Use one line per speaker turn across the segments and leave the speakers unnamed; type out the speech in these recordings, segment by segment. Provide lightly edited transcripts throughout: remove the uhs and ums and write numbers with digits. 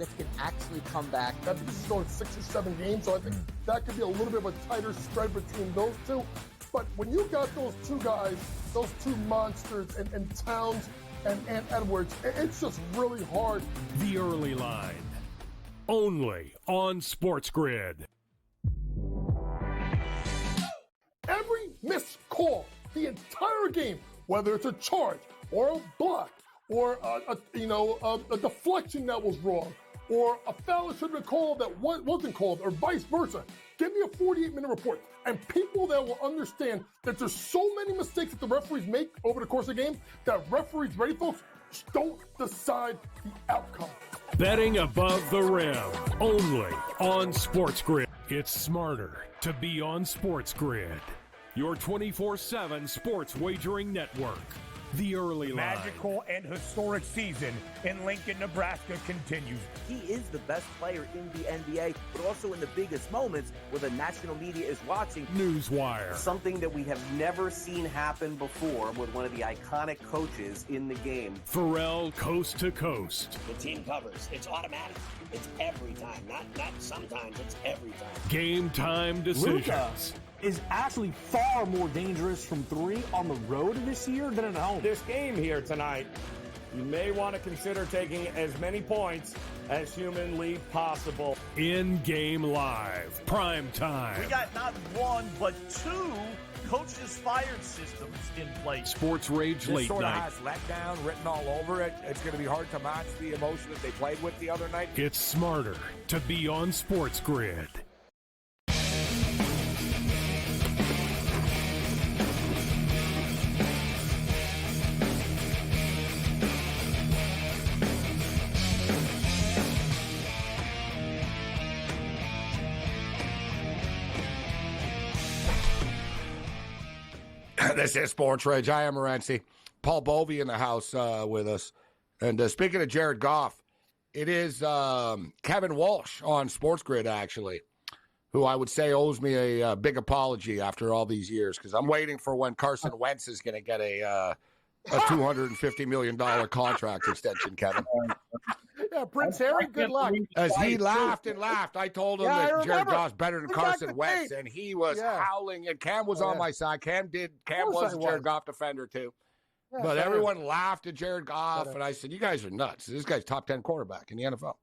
that can actually come back.
I think this is going 6 or 7 games, so I think that could be a little bit of a tighter spread between those two. But when you got those two guys, those two monsters, and Towns and Edwards, it's just really hard.
The Early Line, only on SportsGrid.
Every missed call, the entire game, whether it's a charge or a block or a deflection that was wrong or a foul that should have been called that wasn't called or vice versa. Give me a 48-minute report. And people that will understand that there's so many mistakes that the referees make over the course of the game that referees, ready folks, don't decide the outcome.
Betting above the rim, only on SportsGrid. It's smarter to be on SportsGrid, your 24/7 sports wagering network. The Early Line.
Magical and historic season in Lincoln, Nebraska continues.
He is the best player in the NBA, but also in the biggest moments where the national media is watching.
Newswire.
Something that we have never seen happen before with one of the iconic coaches in the game.
Pharrell, coast to coast.
The team covers. It's automatic. It's every time. Not sometimes. It's every time.
Game time decisions.
Luka is actually far more dangerous from three on the road this year than at home.
This game here tonight, you may want to consider taking as many points as humanly possible.
In-game live, prime time.
We got not one, but two coaches fired systems in place.
SportsRage late
sort
night.
Of has letdown written all over it. It's going to be hard to match the emotion that they played with the other night.
It's smarter to be on SportsGrid.
This is SportsRage. I am Morency. Paul Bovey in the house with us. And speaking of Jared Goff, it is Kevin Walsh on SportsGrid, actually, who I would say owes me a big apology after all these years, because I'm waiting for when Carson Wentz is going to get a $250 million contract extension, Kevin.
Yeah, Prince Harry, good luck.
As he laughed and laughed, I told him that Jared Goff's better than Carson Wentz, and he was howling, and Cam was on my side. Cam was a Jared Goff defender, too. Yeah, but everyone laughed at Jared Goff, and I said, you guys are nuts. This guy's top 10 quarterback in the NFL.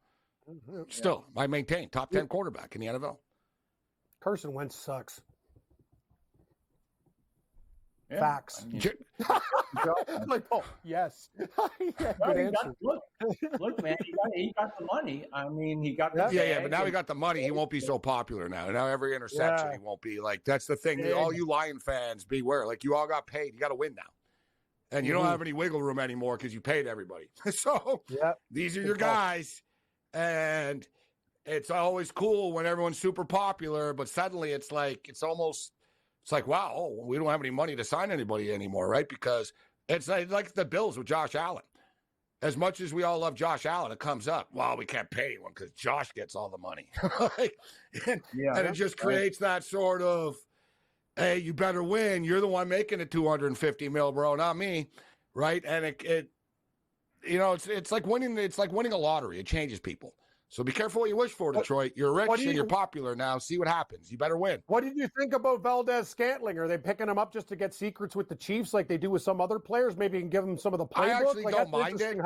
Still, I maintain top 10 quarterback in the NFL.
Carson Wentz sucks.
Yeah.
Facts. Like, oh, yes. Yeah,
look, man, he got the money. I mean, he got the
yeah, but now he got the money. He won't be so popular now. Now every interception, he won't be like, that's the thing. Yeah. All you Lion fans, beware. Like, you all got paid. You got to win now. And you don't have any wiggle room anymore because you paid everybody. So these are your guys. And it's always cool when everyone's super popular, but suddenly it's like, it's like, wow, we don't have any money to sign anybody anymore, right? Because it's like the Bills with Josh Allen. As much as we all love Josh Allen, it comes up, well, we can't pay anyone because Josh gets all the money. and it just creates that sort of, hey, you better win. You're the one making it $250 million, bro, not me, right? And it's like winning. It's like winning a lottery. It changes people. So be careful what you wish for, Detroit. You're rich and you're popular now. See what happens. You better win.
What did you think about Valdez-Scantling? Are they picking him up just to get secrets with the Chiefs like they do with some other players? Maybe you can give them some of the playbook?
I actually don't mind it.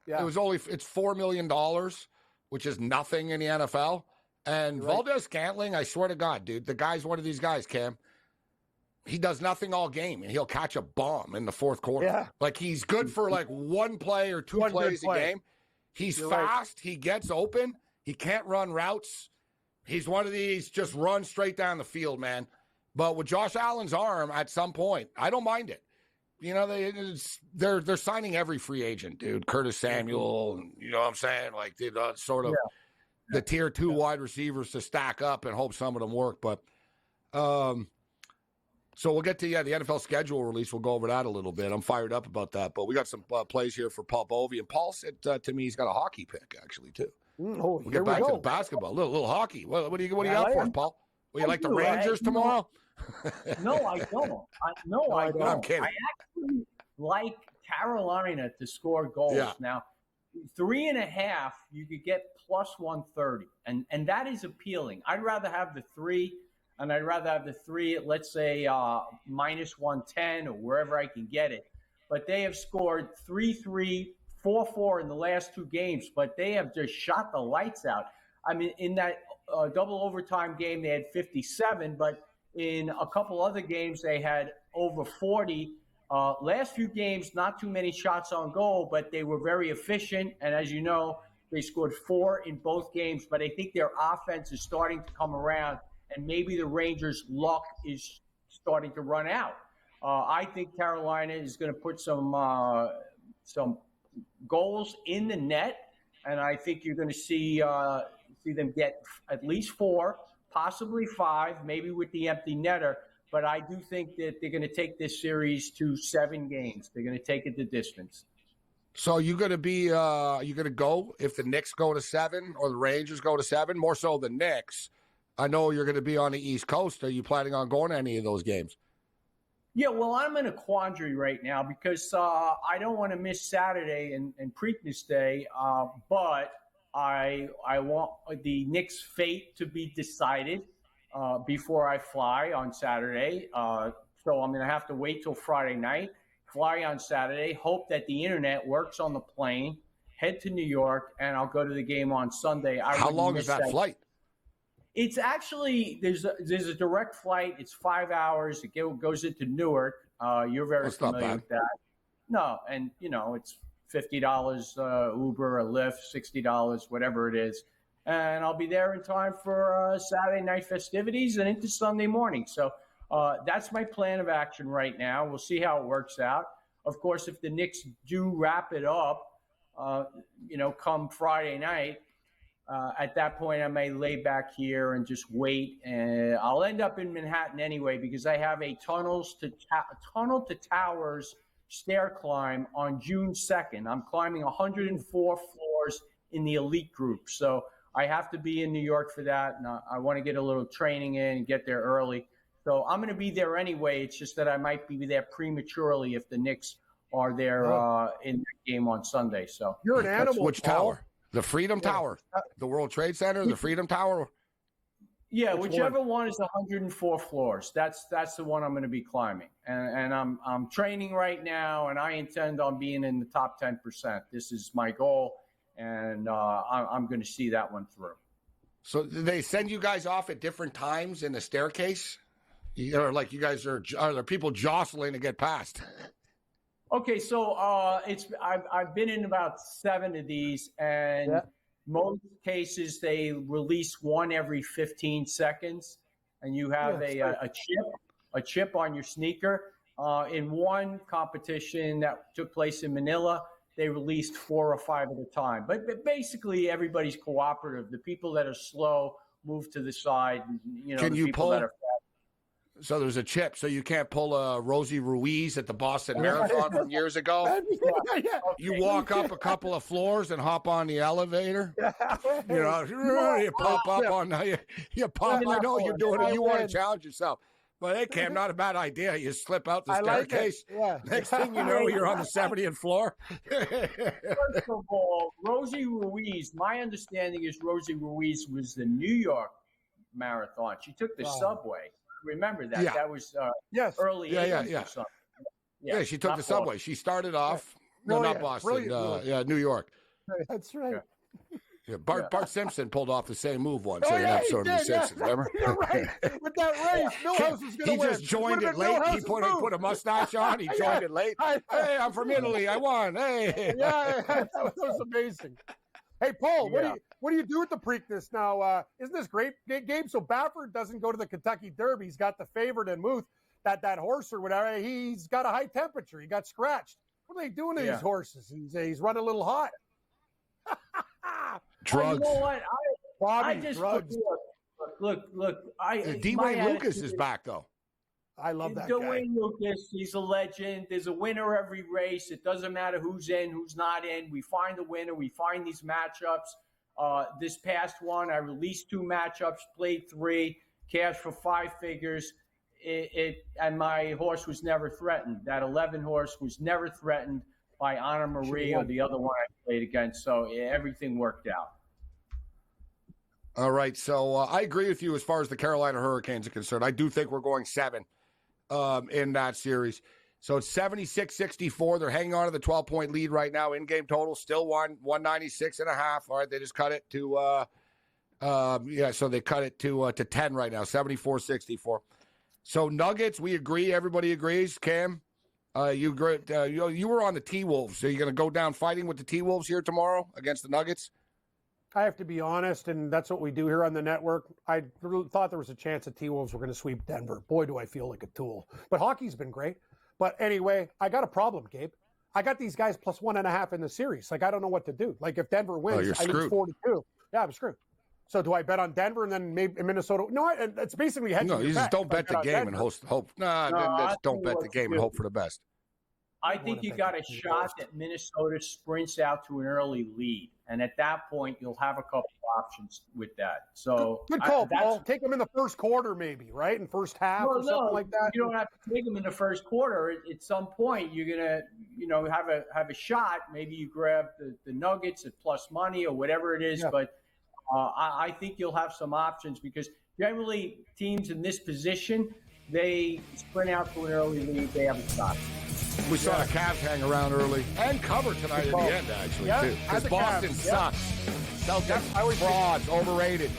Yeah.
It's $4 million, which is nothing in the NFL. And Valdez-Scantling, I swear to God, dude, the guy's one of these guys, Cam. He does nothing all game, and he'll catch a bomb in the fourth quarter. Yeah. Like, he's good for like one play or two plays a game. He's fast. He gets open. He can't run routes. He's one of these just run straight down the field, man. But with Josh Allen's arm, at some point, I don't mind it. You know, they're signing every free agent, dude. Curtis Samuel, you know what I'm saying? Like, sort of the tier 2 wide receivers to stack up and hope some of them work. But so we'll get to the NFL schedule release. We'll go over that a little bit. I'm fired up about that. But we got some plays here for Paul Bovey. And Paul said to me he's got a hockey pick, actually, too. We'll get back to the basketball. A little hockey. What do you got for us, Paul? Will you like the Rangers tomorrow?
No, I don't. I don't.
I'm kidding.
I actually like Carolina to score goals.
Yeah.
Now, 3.5, you could get plus 130, and that is appealing. I'd rather have the 3, and I'd rather have the 3 at, let's say, minus 110 or wherever I can get it. But they have scored 3-3, 4-4 in the last 2 games, but they have just shot the lights out. I mean, in that double overtime game, they had 57, but in a couple other games, they had over 40. Last few games, not too many shots on goal, but they were very efficient. And as you know, they scored 4 in both games. But I think their offense is starting to come around, and maybe the Rangers' luck is starting to run out. I think Carolina is going to put some goals in the net, and I think you're going to see them get at least 4, possibly 5, maybe with the empty netter. But I do think that they're going to take this series to 7 games. They're going to take it the distance.
So you're going to be you going to go if the Knicks go to 7 or the Rangers go to 7? More so the Knicks. I know you're going to be on the East Coast. Are you planning on going to any of those games?
Yeah, well, I'm in a quandary right now because I don't want to miss Saturday and Preakness Day, but I want the Knicks' fate to be decided before I fly on Saturday. So I'm going to have to wait till Friday night, fly on Saturday, hope that the internet works on the plane, head to New York, and I'll go to the game on Sunday.
How long is that flight?
It's actually, there's a direct flight. It's 5 hours. It goes into Newark. You're very familiar with that. No, and, it's $50 Uber, a Lyft, $60, whatever it is. And I'll be there in time for Saturday night festivities and into Sunday morning. So that's my plan of action right now. We'll see how it works out. Of course, if the Knicks do wrap it up, come Friday night, at that point, I may lay back here and just wait. And I'll end up in Manhattan anyway because I have a tunnel to towers stair climb on June 2nd. I'm climbing 104 floors in the elite group. So I have to be in New York for that. And I want to get a little training in and get there early. So I'm going to be there anyway. It's just that I might be there prematurely if the Knicks are there in the game on Sunday. So
you're an animal.
Which tower? The Freedom Tower, the World Trade Center, the Freedom Tower.
Yeah, whichever one is 104 floors. That's the one I'm going to be climbing, and I'm training right now, and I intend on being in the top 10%. This is my goal, and I'm going to see that one through.
So they send you guys off at different times in the staircase, or like you guys are there people jostling to get past?
Okay, so I've been in about 7 of these, and most cases they release one every 15 seconds, and you have a chip on your sneaker. In one competition that took place in Manila, they released 4 or 5 at a time. But basically, everybody's cooperative. The people that are slow move to the side.
Can you pull?
That are fast.
So there's a chip, so you can't pull a Rosie Ruiz at the Boston Marathon from years ago. You walk up a couple of floors and hop on the elevator. You pop up on you pop. I know you're doing it. You want to challenge yourself, but hey, Cam, not a bad idea. You slip out the staircase. Next thing you know, you're on the 70th floor.
First of all, Rosie Ruiz. My understanding is Rosie Ruiz was the New York Marathon. She took the subway. Remember that?
Yeah.
That was early 80s or something.
Yeah, she took the subway. She started off, not Boston, New York.
That's right.
Yeah, Bart Simpson pulled off the same move once in an episode of The Simpsons, remember?
You're right. With that race, Millhouse was going to win.
He just joined it late. He put a mustache on. He joined it late. Hey, I'm from Italy. I won. Hey.
Yeah, that was amazing. Hey, Paul, what do you do with the Preakness now? Isn't this great game? So Baffert doesn't go to the Kentucky Derby. He's got the favorite in Muth, that horse or whatever. He's got a high temperature. He got scratched. What are they doing to these horses? He's running a little hot.
Drugs.
You know what?
Bobby, drugs.
Look.
D-Wayne Lucas is back, though.
I love that
Dwayne Lucas, he's a legend. There's a winner every race. It doesn't matter who's in, who's not in. We find the winner. We find these matchups. This past one, I released 2 matchups, played 3, cashed for 5 figures. And my horse was never threatened. That 11 horse was never threatened by Anna Marie or the other one I played against. So everything worked out.
All right, so I agree with you as far as the Carolina Hurricanes are concerned. I do think we're going 7 in that series. So it's 76-64. They're hanging on to the 12-point lead right now. In-game total still 196.5. All right, they just cut it to so they cut it to 10 right now, 74-64. So Nuggets, we agree. Everybody agrees. Cam, you agree? You were on the T-Wolves. So you're going to go down fighting with the T-Wolves here tomorrow against the Nuggets?
I have to be honest, and that's what we do here on the network. I really thought there was a chance the T-Wolves were going to sweep Denver. Boy, do I feel like a tool. But hockey's been great. But anyway, I got a problem, Gabe. I got these guys plus 1.5 in the series. Like, I don't know what to do. Like, if Denver wins, I lose 4-2. Yeah, I'm screwed. So do I bet on Denver and then maybe Minnesota? No, it's basically hedging.
No, you just don't bet the game and hope. Don't bet the game and hope for the best.
I think you got a shot that Minnesota sprints out to an early lead. And at that point, you'll have a couple options with that. So
good call, Paul. Take them in the first quarter, maybe, right? In first half or something like that.
You don't have to take them in the first quarter. At some point, you're gonna, have a shot. Maybe you grab the Nuggets at plus money or whatever it is. Yeah. But I think you'll have some options because generally teams in this position, they sprint out to an early lead. They have a shot.
We saw the Cavs hang around early and cover tonight in the end, actually, too. Because Boston sucks. Celtics, frauds, overrated.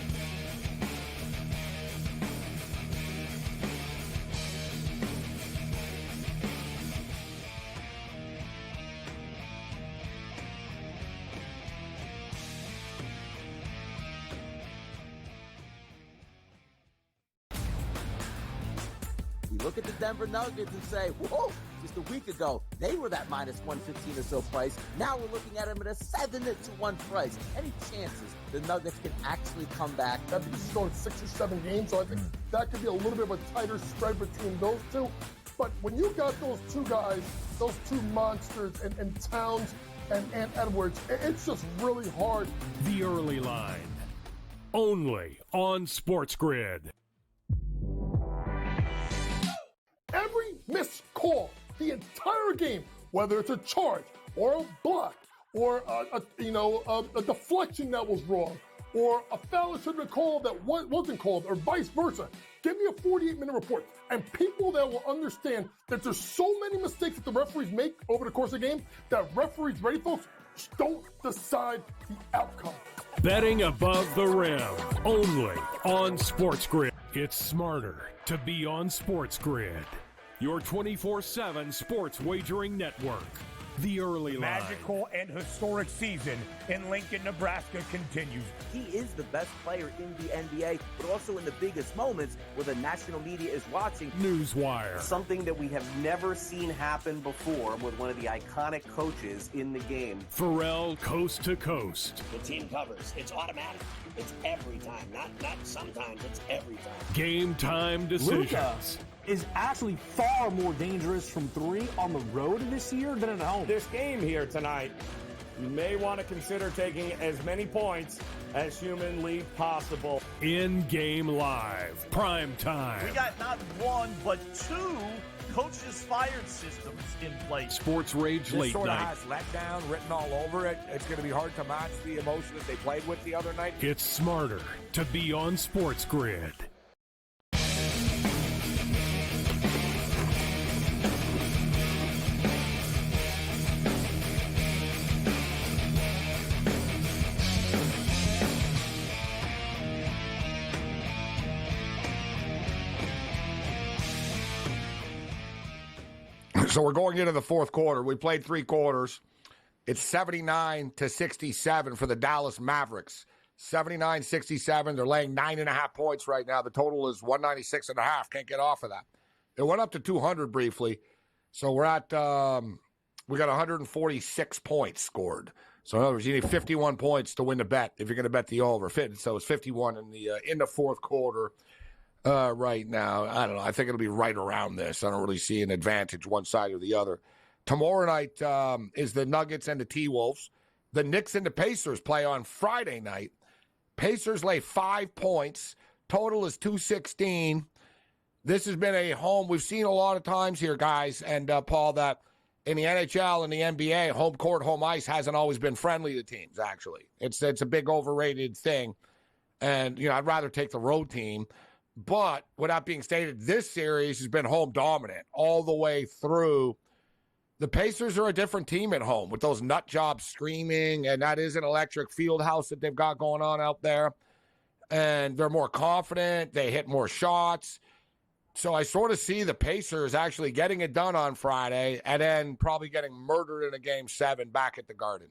We look at the Denver Nuggets and say, whoa, just a week ago, they were that minus 115 or so price. Now we're looking at them at a 7-1 price. Any chances the Nuggets can actually come back?
That'd be just going 6 or 7 games, so I think that could be a little bit of a tighter spread between those two. But when you got those two guys, those two monsters, and Towns and Edwards, it's just really hard.
The early line, only on SportsGrid.
Every missed call, the entire game, whether it's a charge or a block or a deflection that was wrong or a foul that should have been called that wasn't called or vice versa. Give me a 48-minute report. And people that will understand that there's so many mistakes that the referees make over the course of the game that referees, ready folks, don't decide the outcome.
Betting above the rim, only on SportsGrid. It's smarter to be on SportsGrid, your 24/7 sports wagering network. The early line.
Magical and historic season in Lincoln, Nebraska continues.
He is the best player in the NBA, but also in the biggest moments where the national media is watching.
Newswire.
Something that we have never seen happen before with one of the iconic coaches in the game.
Pharrell, coast to coast.
The team covers. It's automatic. It's every time. Not sometimes. It's every time.
Game time decisions.
Luka is actually far more dangerous from 3 on the road this year than at home.
This game here tonight, you may want to consider taking as many points as humanly possible.
In-game live, prime time.
We got not 1, but 2 coaches fired systems in place.
SportsRage late
sort
night.
Of has letdown written all over it. It's going to be hard to match the emotion that they played with the other night.
It's smarter to be on SportsGrid.
So we're going into the fourth quarter. We played 3 quarters. It's 79-67 for the Dallas Mavericks. 79-67. They're laying 9.5 points right now. The total is 196.5. Can't get off of that. It went up to 200 briefly. So we're at, we got 146 points scored. So in other words, you need 51 points to win the bet if you're going to bet the over. So it's 51 in the fourth quarter. Right now, I don't know. I think it'll be right around this. I don't really see an advantage one side or the other. Tomorrow night is the Nuggets and the T-Wolves. The Knicks and the Pacers play on Friday night. Pacers lay 5 points. Total is 216. This has been a home. We've seen a lot of times here, guys, and Paul, that in the NHL and the NBA, home court, home ice hasn't always been friendly to teams, actually. It's a big overrated thing. And, I'd rather take the road team. But with that being stated, this series has been home dominant all the way through. The Pacers are a different team at home with those nut jobs screaming, and that is an electric field house that they've got going on out there. And they're more confident. They hit more shots. So I sort of see the Pacers actually getting it done on Friday and then probably getting murdered in a Game 7 back at the Garden.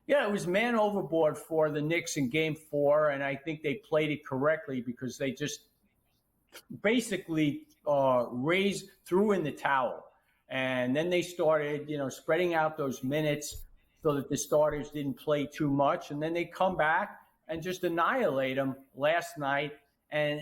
Yeah, it was man overboard for the Knicks in Game 4, and I think they played it correctly because they just basically threw in the towel. And then they started, spreading out those minutes so that the starters didn't play too much. And then they come back and just annihilate them last night. And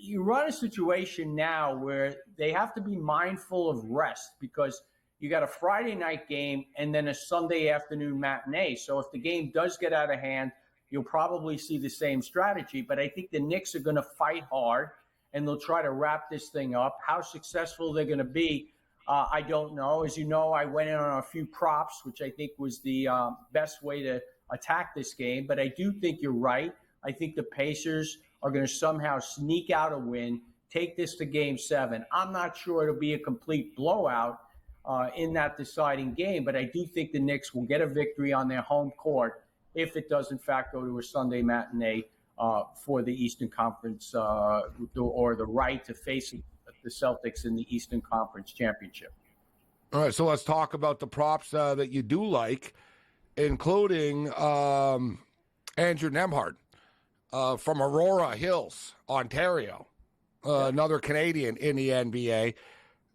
you run a situation now where they have to be mindful of rest because you got a Friday night game and then a Sunday afternoon matinee. So if the game does get out of hand, you'll probably see the same strategy. But I think the Knicks are going to fight hard and they'll try to wrap this thing up. How successful they're going to be, I don't know. As you know, I went in on a few props, which I think was the best way to attack this game. But I do think you're right. I think the Pacers are going to somehow sneak out a win, take this to Game 7. I'm not sure it'll be a complete blowout in that deciding game, but I do think the Knicks will get a victory on their home court if it does, in fact, go to a Sunday matinee for the Eastern Conference or the right to face the Celtics in the Eastern Conference Championship.
All right, so let's talk about the props that you do like, including Andrew Nembhard from Aurora Hills, Ontario, another Canadian in the NBA.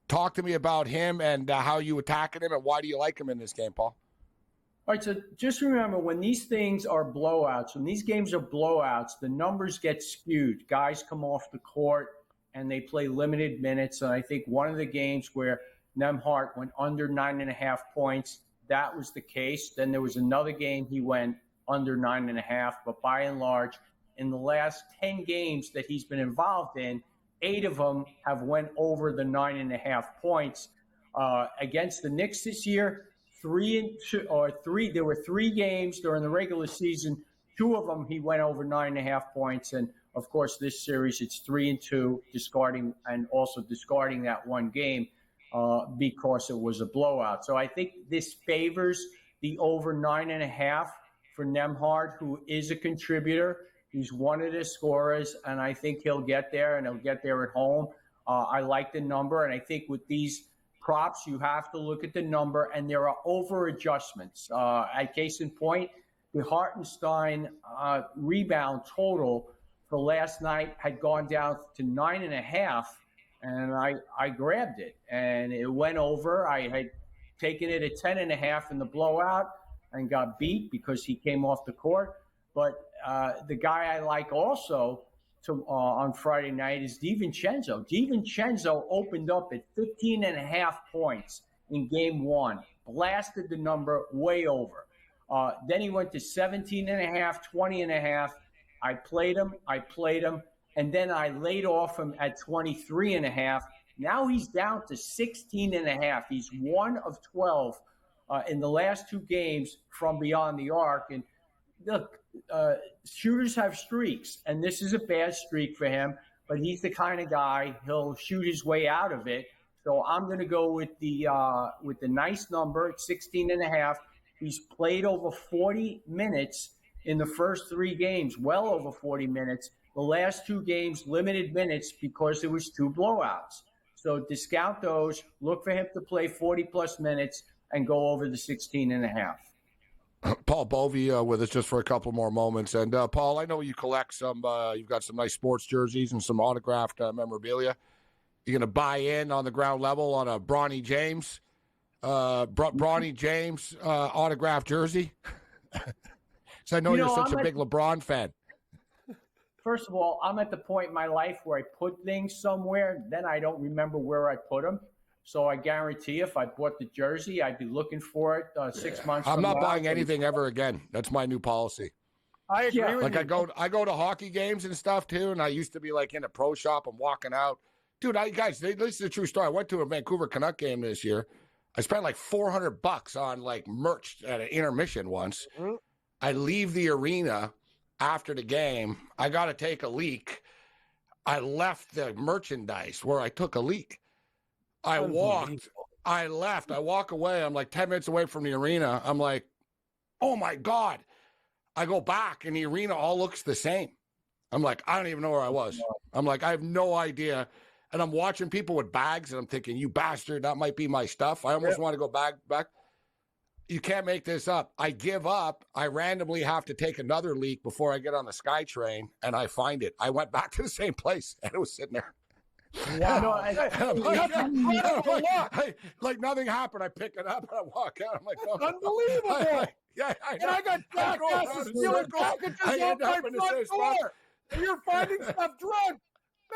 Talk to me about him and how you attacking him and why do you like him in this game, Paul?
All right, so just remember, when these things are blowouts, when these games are blowouts, the numbers get skewed. Guys come off the court and they play limited minutes. And I think one of the games where Nembhard went under 9.5 points, that was the case. Then there was another game he went under 9.5. But by and large, in the last 10 games that he's been involved in, 8 of them have went over the 9.5 points. Against the Knicks this year, there were 3 games during the regular season. 2 of them he went over 9.5 points, and of course this series it's 3-2, discarding that one game because it was a blowout. So I think this favors the over 9.5 for Nembhard, who is a contributor. He's one of the scorers, and I think he'll get there, and he'll get there at home. I like the number, and I think with these props, you have to look at the number, and there are over adjustments. At case in point, the Hartenstein rebound total for last night had gone down to 9.5, and I grabbed it, and it went over. I had taken it at 10.5 in the blowout and got beat because he came off the court. But the guy I like also on Friday night is DiVincenzo. DiVincenzo opened up at 15.5 points in Game 1, blasted the number way over. Then he went to 17.5, 20.5. I played him, and then I laid off him at 23.5. Now he's down to 16.5. He's 1 of 12 in the last 2 games from beyond the arc. And look, shooters have streaks, and this is a bad streak for him, but he's the kind of guy, he'll shoot his way out of it. So I'm going to go with the nice number at 16.5. He's played over 40 minutes in the first 3 games, well over 40 minutes. The last 2 games, limited minutes because there was 2 blowouts. So discount those, look for him to play 40-plus minutes, and go over the 16.5.
Paul Bovey with us just for a couple more moments. And, Paul, I know you collect some, you've got some nice sports jerseys and some autographed memorabilia. You're going to buy in on the ground level on a Bronny James, autographed jersey? So I know you're such a big LeBron fan.
First of all, I'm at the point in my life where I put things somewhere, then I don't remember where I put them. So I guarantee if I bought the jersey, I'd be looking for it 6 months from now.
I'm not buying anything ever again. That's my new policy.
I agree with you.
I go to hockey games and stuff too, and I used to be like in a pro shop and walking out. Dude, guys, this is a true story. I went to a Vancouver Canuck game this year. I spent like $400 on like merch at an intermission once. Mm-hmm. I leave the arena after the game. I got to take a leak. I left the merchandise where I took a leak. I walked. I left. I walk away. I'm like 10 minutes away from the arena. I'm like, oh, my God. I go back, and the arena all looks the same. I'm like, I don't even know where I was. I'm like, I have no idea. And I'm watching people with bags, and I'm thinking, you bastard, that might be my stuff. I almost want to go back. You can't make this up. I give up. I randomly have to take another leak before I get on the SkyTrain, and I find it. I went back to the same place, and it was sitting there. Wow. Like nothing happened. I pick it up and I walk out. I'm like, oh,
unbelievable.
I
and I got jackasses stealing packages off my front door. And you're finding stuff drunk.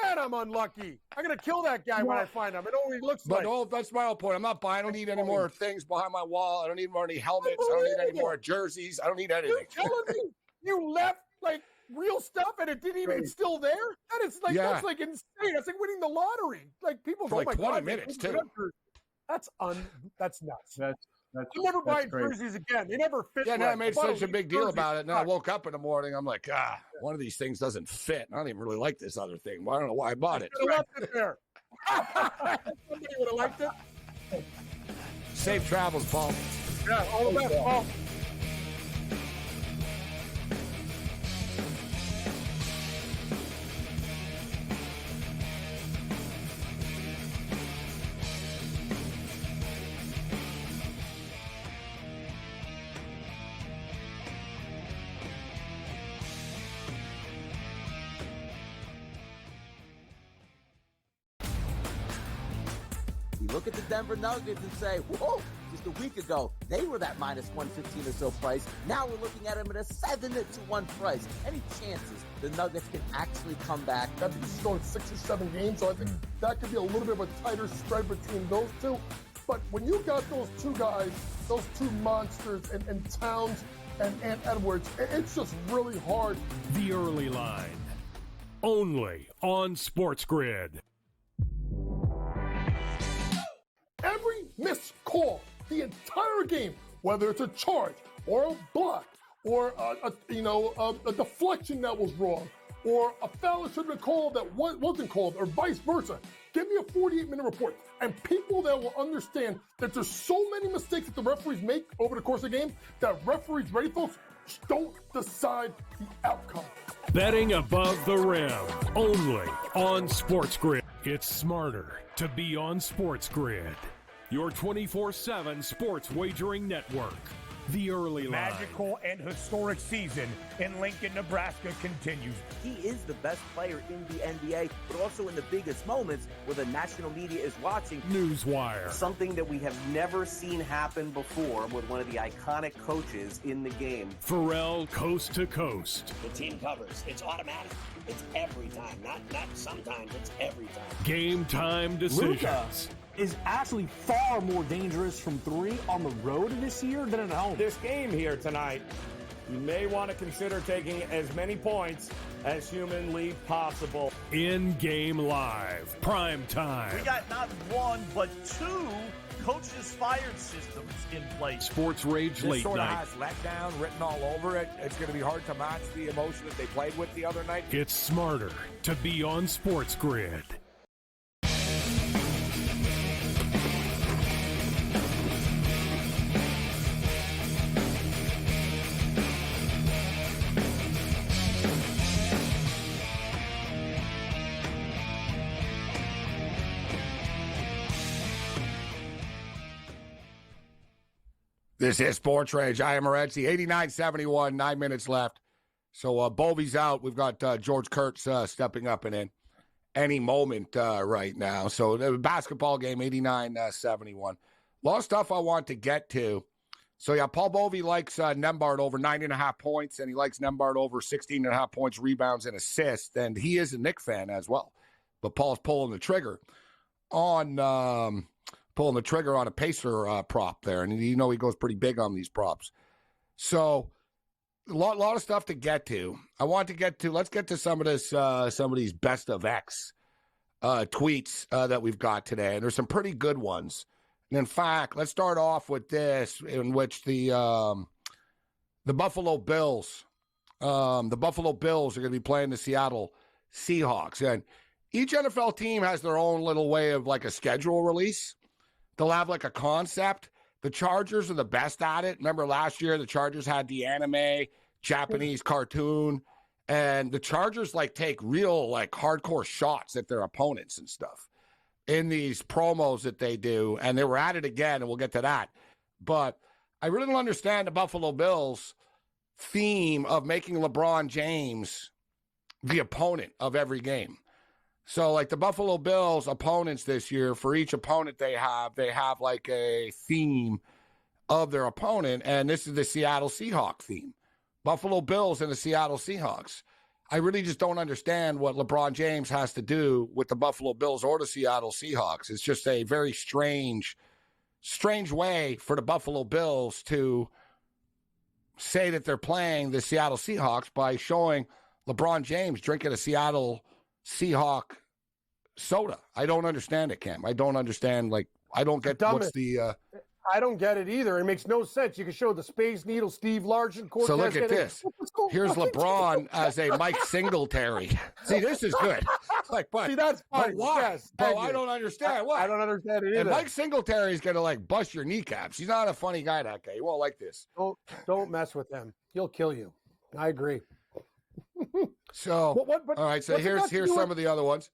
Man, I'm unlucky. I'm going to kill that guy when I find him. It only looks like.
But that's my whole point. I'm not buying. I don't need any more things behind my wall. I don't need any helmets. I don't need any more jerseys. I don't need anything.
You're telling me you left like real stuff and it didn't even, it's still there? That is like, that's like insane. That's like winning the lottery. Like people
for like 20 minutes too.
That's nuts. You never buy jerseys again. They never fit.
Yeah, I made such a big deal about it. And then I woke up in the morning. I'm like, one of these things doesn't fit. I don't even really like this other thing. I don't know why I bought it.
I left it there. Somebody would have liked it.
Safe travels, Paul.
Yeah, all the best, Paul.
Look at the Denver Nuggets and say, whoa, just a week ago, they were that minus 115 or so price. Now we're looking at them at a 7-1 price. Any chances the Nuggets can actually come back?
I think this is going 6 or 7 games, so I think that could be a little bit of a tighter spread between those two. But when you got those two guys, those two monsters, and Towns and Edwards, it's just really hard.
The early line, only on SportsGrid.
Every missed call, the entire game, whether it's a charge or a block or a deflection that was wrong or a foul that should have been called that wasn't called or vice versa. Give me a 48-minute report. And people that will understand that there's so many mistakes that the referees make over the course of the game that referees, ready folks, don't decide the outcome.
Betting above the rim, only on SportsGrid. It's smarter to be on SportsGrid, your 24/7 sports wagering network. The early line.
Magical and historic season in Lincoln, Nebraska continues.
He is the best player in the NBA, but also in the biggest moments where the national media is watching.
Newswire.
Something that we have never seen happen before with one of the iconic coaches in the game.
Pharrell, coast to coast.
The team covers. It's automatic. It's every time. Not sometimes. It's every time.
Game time decisions.
Luka is actually far more dangerous from 3 on the road this year than at home.
This game here tonight, you may want to consider taking as many points as humanly possible.
In-game live, prime time.
We got not one, but 2 coaches fired systems in place.
SportsRage late
sort
night.
of has letdown written all over it. It's going to be hard to match the emotion that they played with the other night.
It's smarter to be on SportsGrid.
This is SportsRage. I am Morency. 89-71, 9 minutes left. So Bovey's out. We've got George Kurtz stepping up and in any moment right now. So the basketball game, 89-71. A lot of stuff I want to get to. So, yeah, Paul Bovey likes Nembhard over 9.5 points, and he likes Nembhard over 16.5 points, rebounds, and assists. And he is a Knick fan as well. But Paul's pulling the trigger on a Pacer prop there. And you know he goes pretty big on these props. So a lot of stuff to get to. Let's get to some of these best of X tweets that we've got today. And there's some pretty good ones. And in fact, let's start off with this, in which the Buffalo Bills, are going to be playing the Seattle Seahawks. And each NFL team has their own little way of like a schedule release. They'll have like a concept. The Chargers are the best at it. Remember last year, the Chargers had the anime Japanese cartoon, and the Chargers like take real like hardcore shots at their opponents and stuff in these promos that they do. And they were at it again, and we'll get to that. But I really don't understand the Buffalo Bills theme of making LeBron James the opponent of every game. So, like the Buffalo Bills opponents this year, for each opponent they have like a theme of their opponent, and this is the Seattle Seahawks theme. Buffalo Bills and the Seattle Seahawks. I really just don't understand what LeBron James has to do with the Buffalo Bills or the Seattle Seahawks. It's just a very strange way for the Buffalo Bills to say that they're playing the Seattle Seahawks by showing LeBron James drinking a Seattle Seahawk soda. I don't understand it, Cam. I don't understand. Like, I don't get what's the.
I don't get it either. It makes no sense. You can show the Space Needle, Steve Largent, Cortez.
So look at this. Here's LeBron as a Mike Singletary. See, this is good. Like, but
see, that's fine.
But why?
Yes,
bro, I don't understand. What?
I don't understand it either.
And Mike Singletary is gonna like bust your kneecaps. He's not a funny guy. That guy. He won't like this.
Don't mess with him. He'll kill you. I agree.
So,
but
all right. So here's some of the other ones.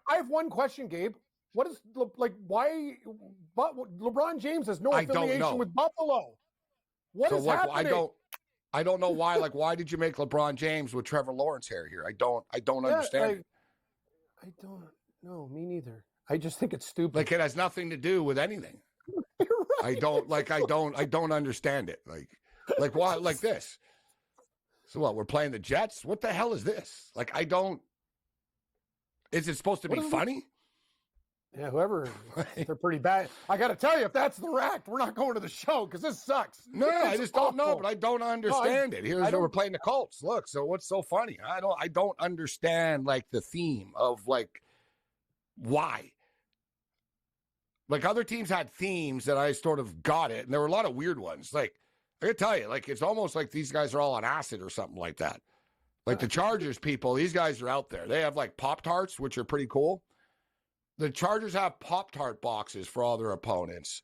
I have one question, Gabe. What is like? Why? But LeBron James has no affiliation with Buffalo. What is happening?
I don't know why. Like, why did you make LeBron James with Trevor Lawrence hair here? I don't understand.
I don't know. Me neither. I just think it's stupid.
Like, it has nothing to do with anything. Right. I don't understand it. Like why? Like this. So what? We're playing the Jets. What the hell is this? Like, I don't. Is it supposed to be funny?
Yeah, whoever, they're pretty bad. I got to tell you, if that's the rack, we're not going to the show because this sucks.
No, I just don't know, but I don't understand it. Here's where we're playing the Colts. Look, so what's so funny? I don't understand like the theme of like why. Like other teams had themes that I sort of got it, and there were a lot of weird ones. Like I can tell you, like it's almost like these guys are all on acid or something like that. Like the Chargers people, these guys are out there. They have like Pop-Tarts, which are pretty cool. The Chargers have Pop-Tart boxes for all their opponents.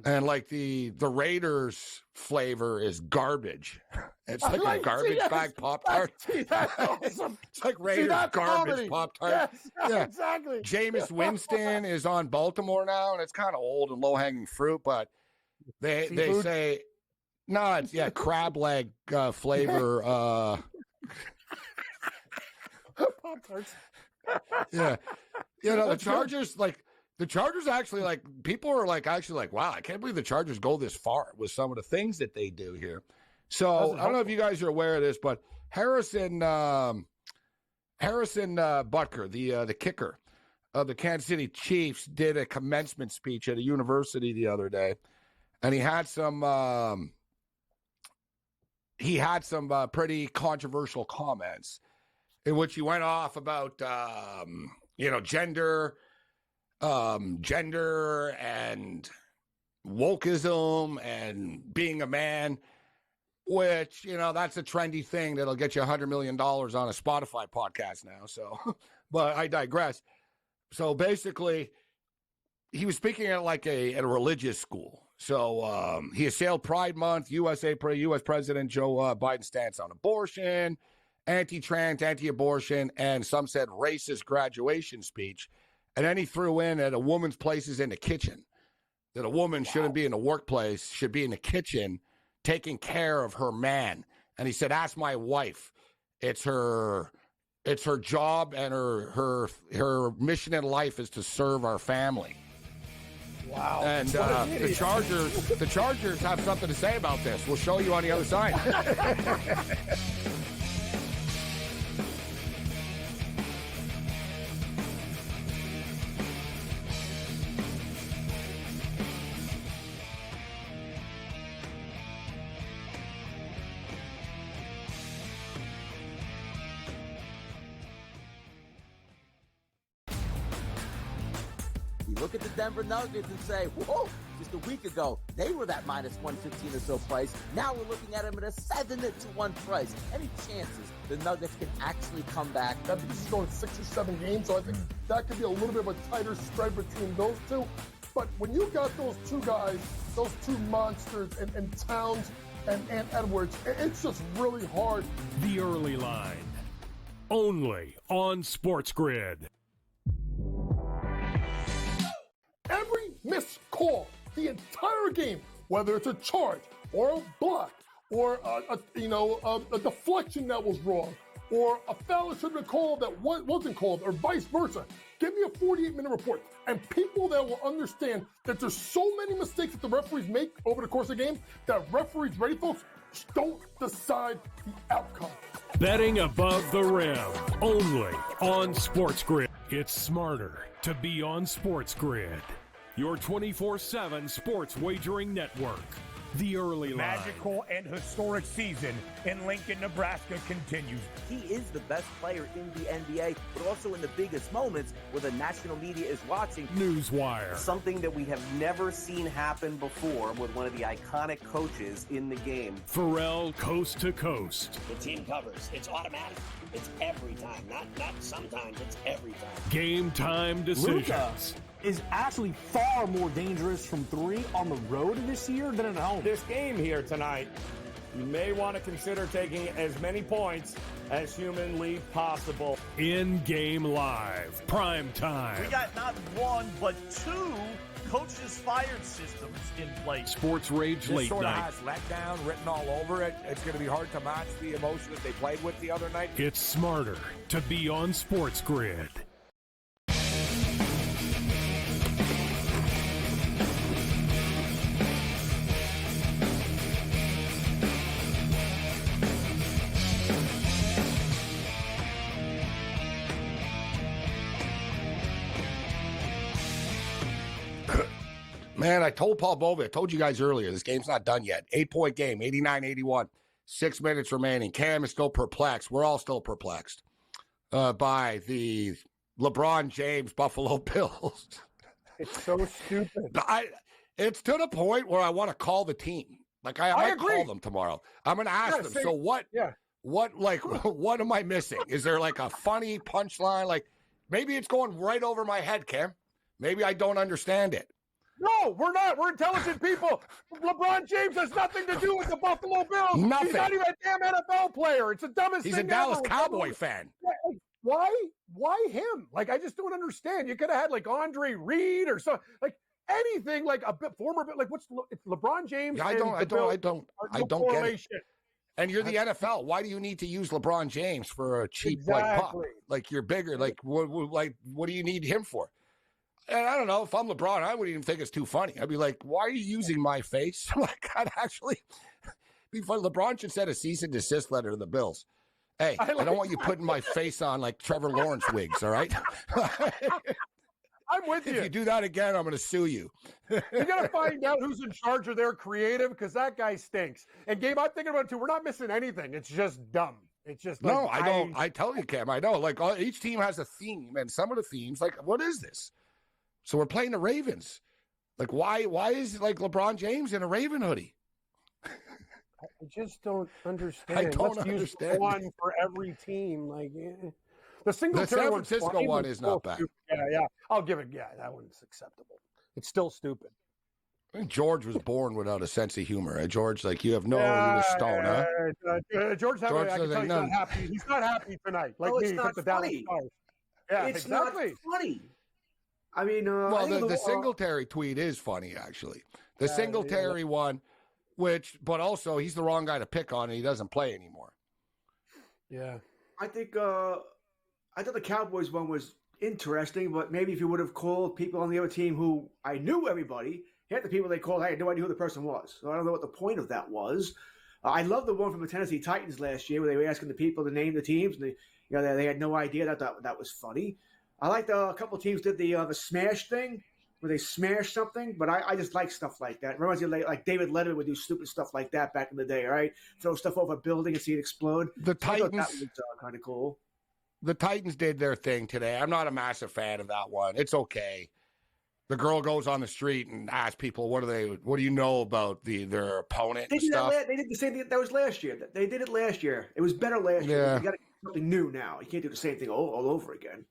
And like the Raiders flavor is garbage. It's like a garbage bag Pop-Tart.
That's awesome.
It's like Raiders garbage Pop-Tart.
Yes,
yeah,
exactly.
Jameis Winston is on Baltimore now, and it's kind of old and low-hanging fruit, but they say, no, it's, crab leg flavor.
Pop-Tarts.
Yeah. You know, the Chargers actually, like, people are like, actually like, wow, I can't believe the Chargers go this far with some of the things that they do here. So I don't know if you guys are aware of this, but Harrison Butker, the kicker of the Kansas City Chiefs, did a commencement speech at a university the other day, and he had some pretty controversial comments in which he went off about gender and wokeism and being a man, which, that's a trendy thing that'll get you $100 million on a Spotify podcast now. So, but I digress. So basically, he was speaking at at a religious school. So he assailed Pride Month, U.S. President Joe Biden's stance on abortion, anti-trans, anti-abortion, and some said racist graduation speech. And then he threw in that a woman's place is in the kitchen, that a woman shouldn't be in the workplace, should be in the kitchen taking care of her man. And he said, ask my wife. It's her job, and her mission in life is to serve our family.
Wow.
And the Chargers have something to say about this. We'll show you on the other side.
You look at the Denver Nuggets and say, whoa, just a week ago, they were that minus 115 or so price. Now we're looking at them at a 7-1 price. Any chances the Nuggets can actually come back?
I think this is going 6 or 7 games, so I think that could be a little bit of a tighter spread between those two. But when you got those two guys, those two monsters, and Towns and Edwards, it's just really hard.
The early line, only on SportsGrid.
Every missed call, the entire game, whether it's a charge or a block or a deflection that was wrong or a foul that should have been called that wasn't called or vice versa. Give me a 48-minute report. And people that will understand that there's so many mistakes that the referees make over the course of the game that referees, ready folks, don't decide the outcome.
Betting above the rim, only on SportsGrid. It's smarter to be on SportsGrid. Your 24/7 sports wagering network. The early line.
Magical and historic season in Lincoln, Nebraska continues.
He is the best player in the NBA, but also in the biggest moments where the national media is watching.
Newswire.
Something that we have never seen happen before with one of the iconic coaches in the game.
Pharrell, coast to coast.
The team covers. It's automatic. It's every time. Not sometimes. It's every time.
Game time decisions.
Luka is actually far more dangerous from 3 on the road this year than at home.
This game here tonight, you may want to consider taking as many points as humanly possible.
In-game live, prime time.
We got not one, but 2 coaches fired systems in place.
SportsRage
This
late
sort of
night.
has letdown written all over it. It's going to be hard to match the emotion that they played with the other night.
It's smarter to be on SportsGrid.
Man, I told Paul Bova, I told you guys earlier, this game's not done yet. 8-point game, 89-81. 6 minutes remaining. Cam is still perplexed. We're all still perplexed by the LeBron James Buffalo Bills.
It's so stupid.
It's to the point where I want to call the team. Like I might
agree.
call them tomorrow. I'm going to ask them. So what?
Yeah.
What am I missing? Is there like a funny punchline? Like maybe it's going right over my head, Cam. Maybe I don't understand it.
No, we're not. We're intelligent people. LeBron James has nothing to do with the Buffalo Bills.
Nothing.
He's not even a damn NFL player. It's the dumbest thing
He's a Dallas
ever.
Cowboy fan.
Why him? Like, I just don't understand. You could have had like Andre Reed or something, like anything, like a bit former, but like it's LeBron James.
Yeah, I don't get it. And you're the NFL. Why do you need to use LeBron James for a cheap like pup? Like you're bigger. Like what do you need him for? And I don't know, if I'm LeBron, I wouldn't even think it's too funny. I'd be like, why are you using my face? Like, I'd actually be funny. LeBron should send a cease and desist letter to the Bills. Hey, I don't want you putting my face on like Trevor Lawrence wigs, all right?
I'm with you.
If you do that again, I'm going to sue you.
You got to find out who's in charge of their creative because that guy stinks. And Gabe, I'm thinking about it too. We're not missing anything. It's just dumb. It's just like,
no, I don't. I tell you, Cam, I know. Like each team has a theme, and some of the themes, like, what is this? So we're playing the Ravens. Like, why is like LeBron James in a Raven hoodie?
I just don't understand.
I don't
Let's
understand.
use one for every team. Like the single
The San Francisco one is not bad.
Yeah. I'll give it. Yeah, that one's acceptable. It's still stupid.
I think George was born without a sense of humor. George, like you have no, you're a stone, huh?
George, I can tell he's not happy. He's not happy tonight. Like me,
it's
he's
not
at the Dallas
funny.
Stars. Yeah,
It's
exactly.
not funny. I mean,
well, the Singletary tweet is funny, actually. The Singletary one, but also he's the wrong guy to pick on, and he doesn't play anymore.
Yeah,
I think I thought the Cowboys one was interesting, but maybe if you would have called people on the other team who I knew everybody, half the people they called, I had no idea who the person was. So I don't know what the point of that was. I love the one from the Tennessee Titans last year where they were asking the people to name the teams, and they had no idea. That was funny. I liked a couple of teams did the smash thing where they smash something, but I just like stuff like that. It reminds me of like David Letterman would do stupid stuff like that back in the day, right? Throw stuff over a building and see it explode.
The Titans,
that was kind of cool.
The Titans did their thing today. I'm not a massive fan of that one. It's okay. The girl goes on the street and asks people, what do you know about their opponent
They
and
did
stuff?
They did the same thing. That was last year. They did it last year. It was better last year.
Yeah.
You got to do something new now. You can't do the same thing all over again.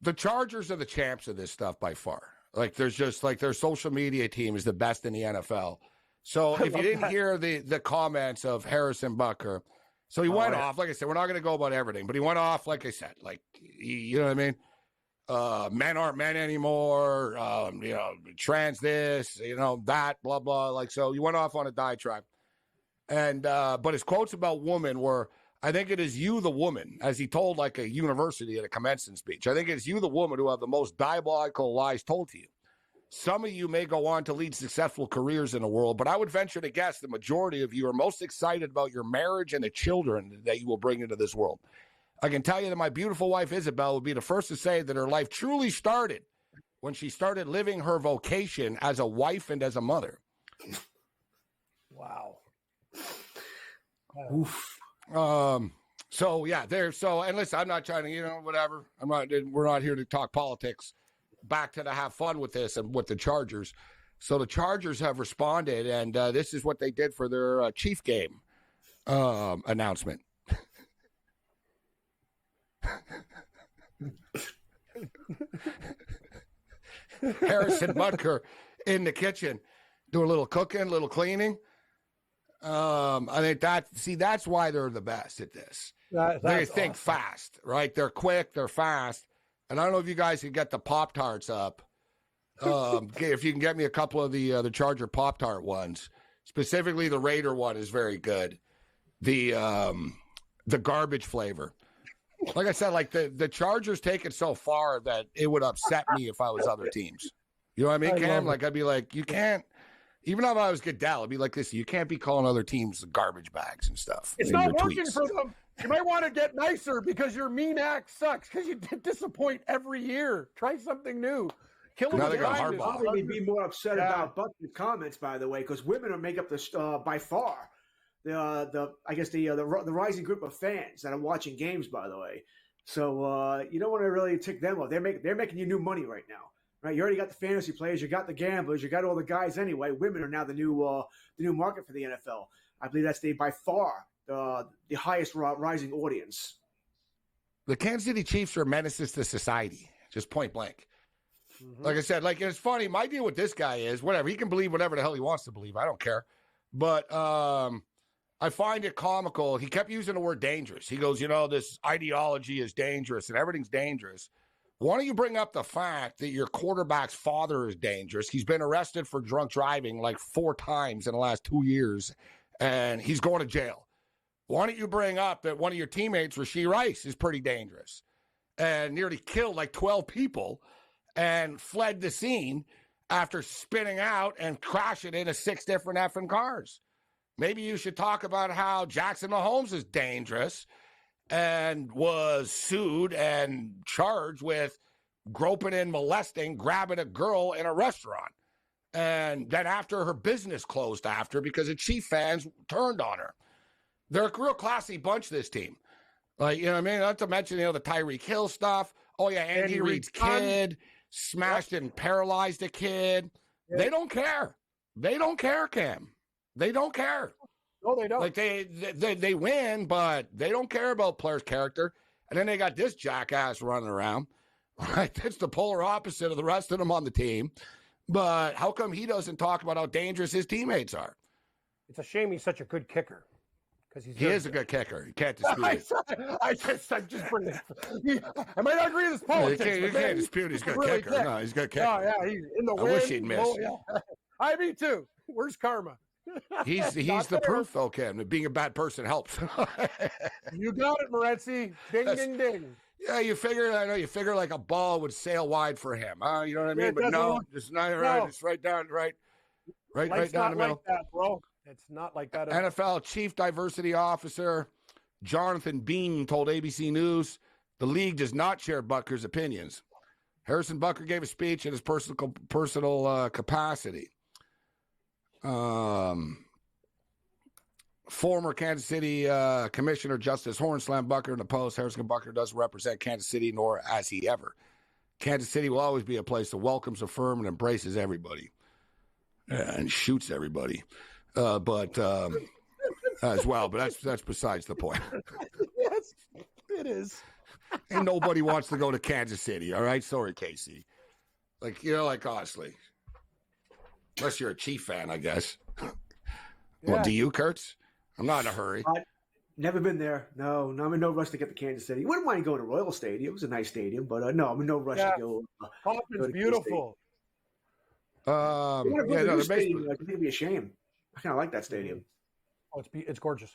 The Chargers are the champs of this stuff by far. Like, there's just like their social media team is the best in the NFL. So if you didn't hear the comments of Harrison Butker, so he went off, like I said, we're not going to go about everything, but he went off, like I said, like, you know what I mean? Men aren't men anymore, trans this, that, blah, blah. Like, so he went off on a diatribe. And, but his quotes about women were, I think it is you, the woman, as he told like a university at a commencement speech. I think it's you, the woman, who have the most diabolical lies told to you. Some of you may go on to lead successful careers in the world, but I would venture to guess the majority of you are most excited about your marriage and the children that you will bring into this world. I can tell you that my beautiful wife, Isabel, would be the first to say that her life truly started when she started living her vocation as a wife and as a mother.
Wow.
Oof.
So yeah, and listen, I'm not trying to, whatever. We're not here to talk politics. Back to have fun with this and with the Chargers. So the Chargers have responded, and this is what they did for their Chief game announcement. Harrison Butker in the kitchen doing a little cooking, a little cleaning. I think that's why they're the best at this. They think
awesome.
fast, right? They're quick, they're fast. And I don't know if you guys can get the Pop-Tarts up. If you can get me a couple of the Charger Pop-Tart ones, specifically the Raider one is very good. The garbage flavor. Like I said, like the Chargers take it so far that it would upset me if I was other teams. You know what I mean, Cam? Like I'd be like, you can't. Even if I was Goodell, I'd be like this. You can't be calling other teams garbage bags and stuff.
It's not working for them. You might want to get nicer because your mean act sucks because you disappoint every year. Try something new. Kill them with kindness.
I'd probably be more upset about Butker's comments, by the way, because women are make up the by far the rising group of fans that are watching games. By the way, so you don't want to really tick them off. They're making you new money right now. Right, you already got the fantasy players, you got the gamblers, you got all the guys anyway. Women are now the new market for the NFL. I believe that's by far the highest rising audience.
The Kansas City Chiefs are menaces to society, just point blank. Mm-hmm. Like I said, like it's funny. My deal with this guy is whatever he can believe, whatever the hell he wants to believe. I don't care, but I find it comical. He kept using the word dangerous. He goes, this ideology is dangerous and everything's dangerous. Why don't you bring up the fact that your quarterback's father is dangerous? He's been arrested for drunk driving like 4 times in the last 2 years, and he's going to jail. Why don't you bring up that one of your teammates, Rashee Rice, is pretty dangerous and nearly killed like 12 people and fled the scene after spinning out and crashing into 6 different effing cars? Maybe you should talk about how Jackson Mahomes is dangerous and was sued and charged with groping and molesting, grabbing a girl in a restaurant. And then after her business closed after because the Chief fans turned on her. They're a real classy bunch, this team. Like, you know what I mean? Not to mention, the Tyreek Hill stuff. Oh, yeah, Andy Reid's kid smashed and paralyzed a kid. Yep. They don't care. They don't care, Cam. They don't care.
No, they don't.
Like they win, but they don't care about players' character. And then they got this jackass running around. Right? That's the polar opposite of the rest of them on the team. But how come he doesn't talk about how dangerous his teammates are?
It's a shame he's such a good kicker.
He is a good kicker. You can't dispute it.
I just bring it. I might not agree with his politics.
You can't dispute he's a good
really
kicker. No, he's a good kicker.
Oh, yeah, he's in the
I
wind.
wish he'd miss.
Oh, yeah. Me too. Where's karma?
He's the proof, though, Cam, that being a bad person helps.
You got it, Morency. Ding, ding, ding.
Yeah, you figure like a ball would sail wide for him. You know what I mean? But no, it's not right. It's right down the middle.
Like that, bro. It's not like that.
NFL Chief Diversity Officer Jonathan Bean told ABC News the league does not share Butker's opinions. Harrison Butker gave a speech in his personal capacity. Former Kansas City Commissioner Justice Horn slammed Butker in the post. Harrison Butker doesn't represent Kansas City, nor has he ever. Kansas City will always be a place that welcomes, affirms, and embraces everybody and shoots everybody. But as well, but that's besides the point.
Yes, it is.
And nobody wants to go to Kansas City, all right? Sorry, Casey. Like honestly. Unless you're a Chief fan, I guess. Well, do you, Kurtz? I'm not in a hurry.
Never been there. No, I'm in no rush to get to Kansas City. Wouldn't mind going to Royal Stadium. It was a nice stadium, but no, I'm in no rush to go.
Hoffman's beautiful.
No,
stadium, I think it'd be a shame. I kind of like that stadium.
Oh, it's gorgeous.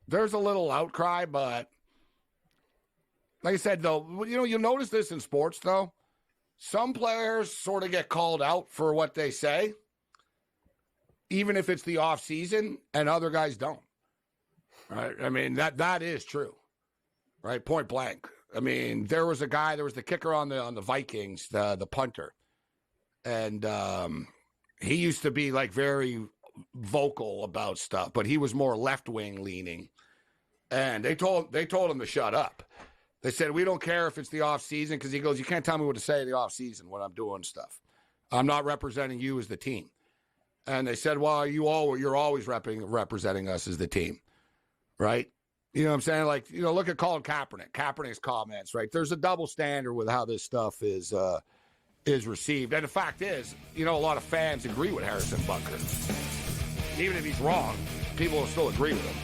There's a little outcry, but like I said, though, you'll notice this in sports, though. Some players sort of get called out for what they say, even if it's the off season, and other guys don't. Right? I mean, that is true. Right? Point blank. I mean, there was the kicker on the Vikings, the punter. And he used to be like very vocal about stuff, but he was more left-wing leaning. And they told him to shut up. They said, we don't care if it's the off season, because he goes, you can't tell me what to say in the off season when I'm doing stuff. I'm not representing you as the team. And they said, well, you're always representing us as the team. Right? You know what I'm saying? Like, look at Colin Kaepernick. Kaepernick's comments, right? There's a double standard with how this stuff is received. And the fact is, a lot of fans agree with Harrison Bunker. Even if he's wrong, people will still agree with him.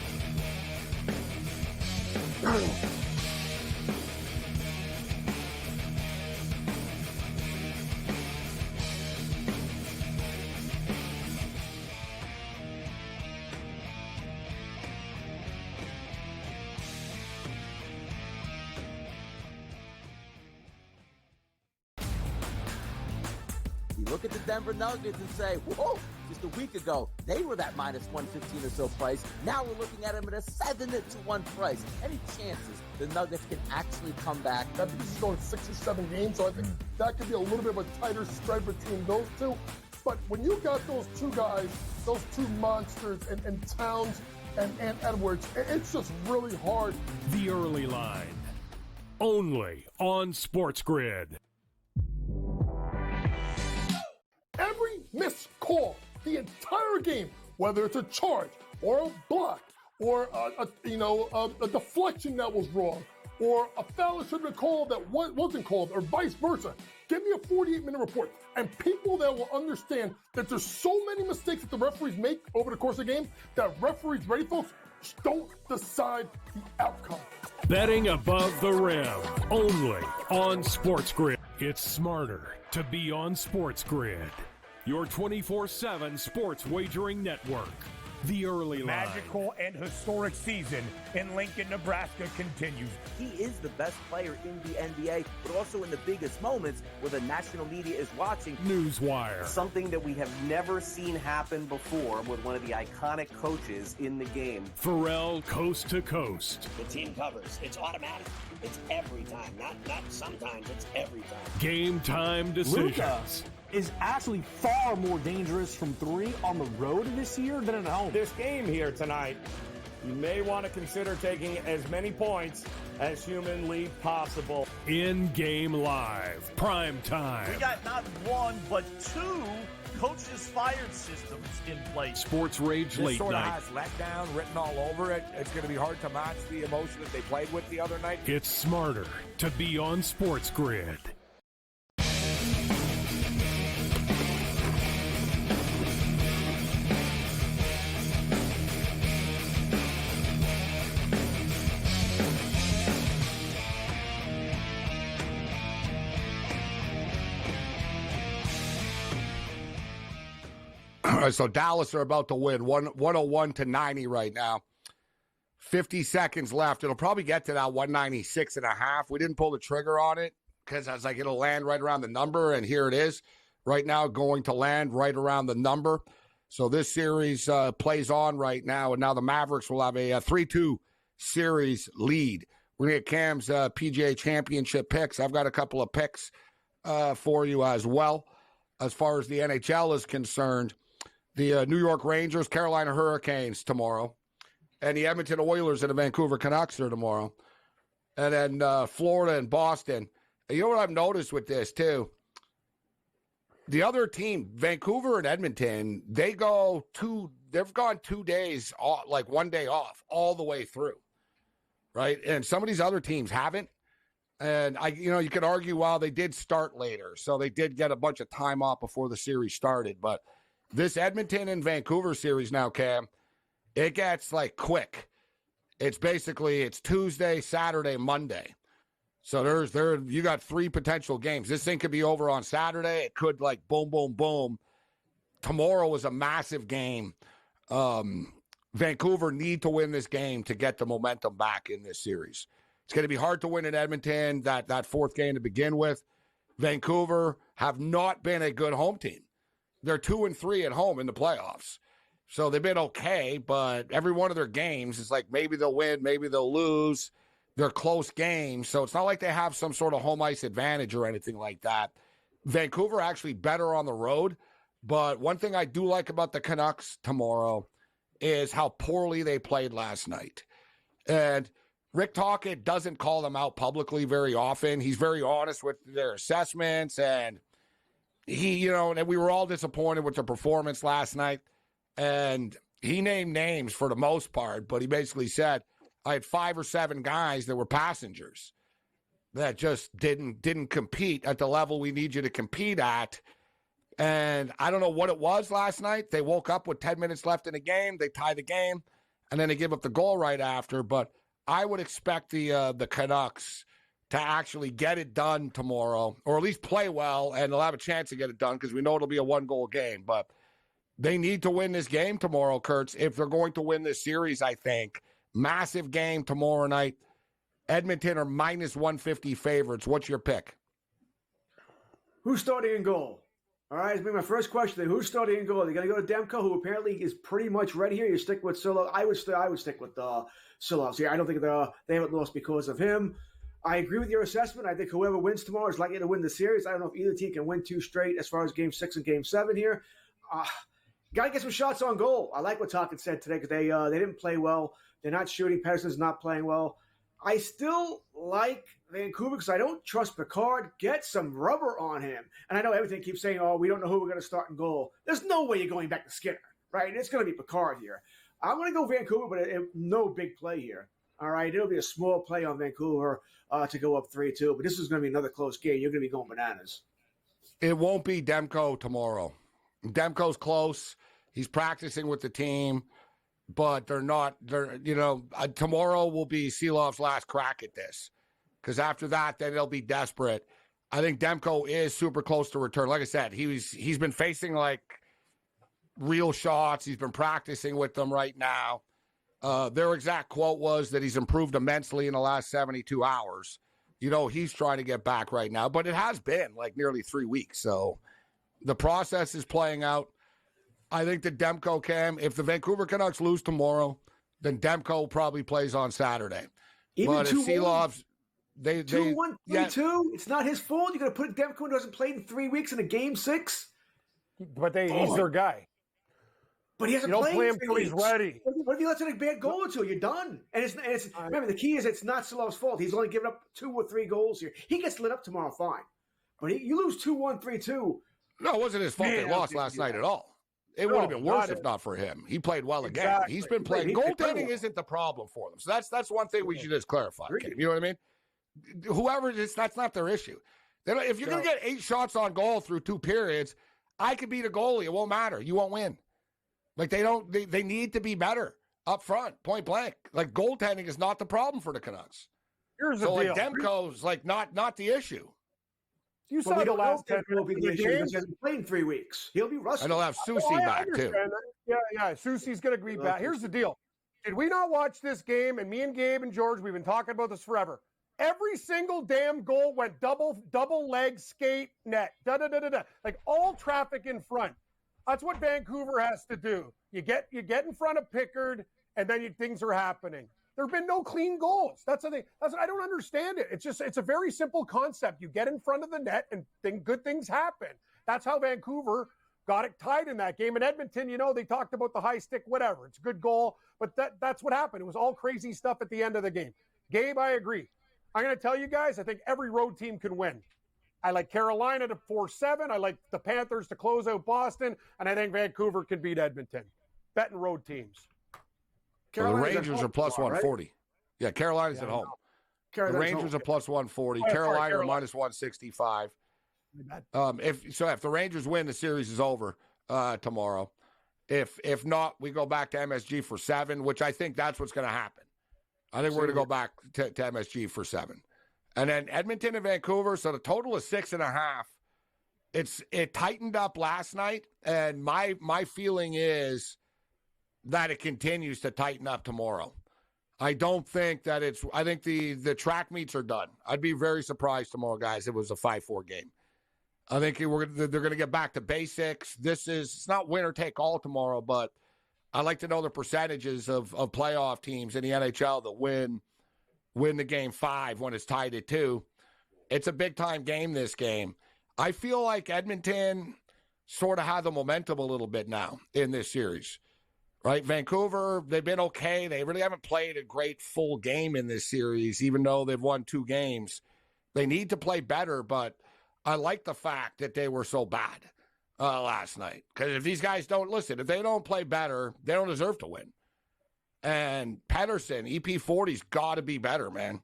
Look at the Denver Nuggets and say, whoa, just a week ago, they were that minus 115 or so price. Now we're looking at them at a 7-1 price. Any chances the Nuggets can actually come back?
I think this is going 6 or 7 games, so I think that could be a little bit of a tighter spread between those two. But when you got those two guys, those two monsters, and Towns and Edwards, it's just really hard.
The early line, only on SportsGrid.
Every missed call, the entire game, whether it's a charge or a block or a deflection that was wrong or a foul that should have been called that wasn't called or vice versa. Give me a 48-minute report. And people that will understand that there's so many mistakes that the referees make over the course of the game that referees, ready folks, don't decide the outcome.
Betting above the rim, only on SportsGrid. It's smarter to be on SportsGrid, your 24/7 sports wagering network. The early line.
Magical and historic season in Lincoln, Nebraska continues.
He is the best player in the NBA, but also in the biggest moments where the national media is watching.
Newswire.
Something that we have never seen happen before with one of the iconic coaches in the game.
Pharrell, coast to coast.
The team covers. It's automatic. It's every time. Not sometimes. It's every time.
Game time decisions.
Luka is actually far more dangerous from 3 on the road this year than at home.
This game here tonight, you may want to consider taking as many points as humanly possible.
In-game live, prime time.
We got not one, but 2 coaches fired systems in place.
SportsRage late
sort
night.
of has letdown written all over it. It's going to be hard to match the emotion that they played with the other night.
It's smarter to be on SportsGrid.
All right, so Dallas are about to win 101-90 right now. 50 seconds left. It'll probably get to that 196.5. We didn't pull the trigger on it because I was like, it'll land right around the number, and here it is. Right now, going to land right around the number. So this series plays on right now, and now the Mavericks will have a 3-2 series lead. We're going to get Cam's PGA Championship picks. I've got a couple of picks for you as well. As far as the NHL is concerned, the New York Rangers, Carolina Hurricanes tomorrow, and the Edmonton Oilers and the Vancouver Canucks are tomorrow. And then Florida and Boston. You know what I've noticed with this, too? The other team, Vancouver and Edmonton, they've gone 2 days off, like 1 day off all the way through, right? And some of these other teams haven't. And you could argue, well, they did start later, so they did get a bunch of time off before the series started. But this Edmonton and Vancouver series now, Cam, it gets like quick. It's Tuesday, Saturday, Monday. So you got 3 potential games. This thing could be over on Saturday. It could like boom, boom, boom. Tomorrow is a massive game. Vancouver need to win this game to get the momentum back in this series. It's going to be hard to win in Edmonton, that fourth game to begin with. Vancouver have not been a good home team. They're 2-3 at home in the playoffs. So they've been okay, but every one of their games is like maybe they'll win, maybe they'll lose. They're close games, so it's not like they have some sort of home ice advantage or anything like that. Vancouver actually better on the road, but one thing I do like about the Canucks tomorrow is how poorly they played last night. And Rick Tocchet doesn't call them out publicly very often. He's very honest with their assessments, and and we were all disappointed with the performance last night. And he named names for the most part, but he basically said, I had 5 or 7 guys that were passengers that just didn't compete at the level we need you to compete at. And I don't know what it was last night. They woke up with 10 minutes left in the game. They tie the game, and then they give up the goal right after. But I would expect the Canucks to actually get it done tomorrow, or at least play well, and they'll have a chance to get it done because we know it'll be a 1-goal game. But they need to win this game tomorrow, Kurtz, if they're going to win this series, I think. Massive game tomorrow night. Edmonton are -150 favorites. What's your pick?
Who's starting in goal? All right, it's been my first question. Who's starting in goal? They're going to go to Demko, who apparently is pretty much ready here. You stick with Silov. I would stick with Silov here. I don't think they haven't lost because of him. I agree with your assessment. I think whoever wins tomorrow is likely to win the series. I don't know if either team can win 2 straight as far as Game 6 and Game 7 here. Got to get some shots on goal. I like what Tocchet said today because they didn't play well. They're not shooting. Pedersen's not playing well. I still like Vancouver because I don't trust Picard. Get some rubber on him. And I know everything keeps saying, we don't know who we're going to start in goal. There's no way you're going back to Skinner, right? It's going to be Picard here. I'm going to go Vancouver, but no big play here. All right, it'll be a small play on Vancouver to go up 3-2. But this is going to be another close game. You're going to be going bananas. It
won't be Demko tomorrow. Demko's close. He's practicing with the team. But tomorrow will be Silov's last crack at this. Because after that, then they'll be desperate. I think Demko is super close to return. Like I said, he's been facing like real shots. He's been practicing with them right now. Their exact quote was that he's improved immensely in the last 72 hours. He's trying to get back right now. But it has been like nearly 3 weeks. So the process is playing out. I think that Demko if the Vancouver Canucks lose tomorrow, then Demko probably plays on Saturday. But if Silov's,
2-1, 3-2, it's not his fault. You're going to put Demko who hasn't played in 3 weeks in a Game 6?
But he's their guy.
But he hasn't
played.
You don't
play him till he's ready.
What if he lets in a bad goal or 2? You're done. And remember, the key is it's not Silov's fault. He's only given up 2 or 3 goals here. He gets lit up tomorrow, fine. But you lose 2-1, 3-2.
No, it wasn't his fault they lost last night at all. It would have been worse if not for him. He played well again.
Exactly.
He's been playing. Goaltending isn't the problem for them. So that's one thing we should just clarify. Okay? You know what I mean? Whoever it is, that's not their issue. If you're going to get 8 shots on goal through 2 periods, I could beat a goalie. It won't matter. You won't win. Like they need to be better up front, point blank. Like goaltending is not the problem for the Canucks.
Here's the deal.
Demko's like not the issue.
You saw the last 10 will be the issue because he hasn't played in 3 weeks. He'll be rusty.
And he'll have Susie back too.
Yeah. Susie's going to be back. Here's the deal. Did we not watch this game? And me and Gabe and George, we've been talking about this forever. Every single damn goal went double leg skate net. Like all traffic in front. That's what Vancouver has to do. You get in front of Pickard, and then things are happening. There have been no clean goals. That's the thing. I don't understand it. It's a very simple concept. You get in front of the net, and good things happen. That's how Vancouver got it tied in that game. In Edmonton, they talked about the high stick, whatever. It's a good goal, but that's what happened. It was all crazy stuff at the end of the game. Gabe, I agree. I'm going to tell you guys, I think every road team can win. I like Carolina to 4-7. I like the Panthers to close out Boston. And I think Vancouver can beat Edmonton. Betting road teams.
Well, the Rangers are plus 140. Right? Yeah, Carolina's at home. The Rangers are plus 140. Carolina are minus 165. If the Rangers win, the series is over tomorrow. If not, we go back to MSG for 7, which I think that's what's going to happen. I think we're going to go back to MSG for 7. And then Edmonton and Vancouver, so the total is 6.5. It tightened up last night, and my feeling is that it continues to tighten up tomorrow. I don't think that I think the track meets are done. I'd be very surprised tomorrow, guys, if it was a 5-4 game. I think they're going to get back to basics. It's not winner take all tomorrow, but I like to know the percentages of playoff teams in the NHL that win the game 5 when it's tied at 2. It's a big-time game, this game. I feel like Edmonton sort of had the momentum a little bit now in this series, right? Vancouver, they've been okay. They really haven't played a great full game in this series, even though they've won 2 games. They need to play better, but I like the fact that they were so bad last night. Because if these guys if they don't play better, they don't deserve to win. And Pettersson, EP40's got to be better, man.